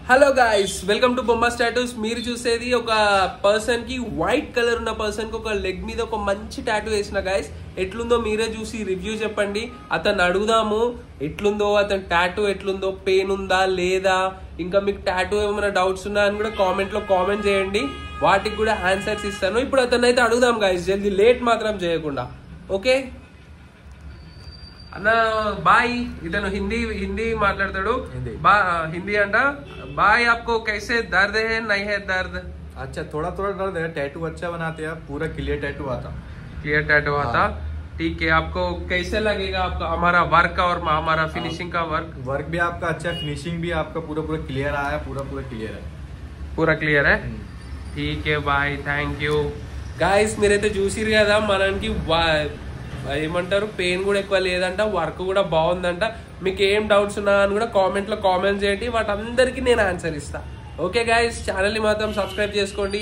Hello guys, welcome to బొమ్మ tattoos. మీరు చూసేది ఒక పర్సన్ కి వైట్ కలర్ ఉన్న పర్సన్ కి ఒక లెగ్ మీద ఒక మంచి టాటూ వేసిన గైస్. ఎట్లుందో మీరే చూసి రివ్యూ చెప్పండి. అతను అడుగుదాము ఎట్లుందో, అతని టాటూ ఎట్లుందో, పెయిన్ ఉందా లేదా, ఇంకా మీకు టాటూ ఏమైనా డౌట్స్ ఉన్నా అని కూడా కామెంట్ లో కామెంట్ చేయండి. వాటికి కూడా ఆన్సర్స్ ఇస్తాను. ఇప్పుడు అతను అయితే అడుగుదాం గైస్, జల్దీ లేట్ మాత్రం చేయకుండా. ఓకే అన్న, బాయ్. ఇతను హిందీ మాట్లాడతాడు. హిందీ అంట. బాయ్, आपको कैसे दर्द है? नहीं है दर्द? अच्छा, थोड़ा थोड़ा दर्द है. टैटू अच्छा बनाते हैं, पूरा क्लियर टैटू आता. क्लियर टैटू आता. ठीक है, आपको कैसे लगेगा आपका हमारा वर्क और हमारा फिनिशिंग का वर्क भी आपका अच्छा है, फिनिशिंग भी आपका पूरा पूरा क्लियर आया, पूरा क्लियर है. पूरा क्लियर है. ठीक है भाई, థ్యాంక్ యూ. గాయస్, మీరైతే చూసిరు కదా, మనకి ఏమంటారు, పెయిన్ కూడా ఎక్కువ లేదంట, వర్క్ కూడా బాగుందంట. మీకు ఏం డౌట్స్ ఉన్నా అని కూడా కామెంట్ లో కామెంట్ చేయండి, వాటందరికీ నేను ఆన్సర్ ఇస్తా. ఓకే గాయస్, ఛానల్ ని మాత్రం సబ్స్క్రైబ్ చేసుకోండి.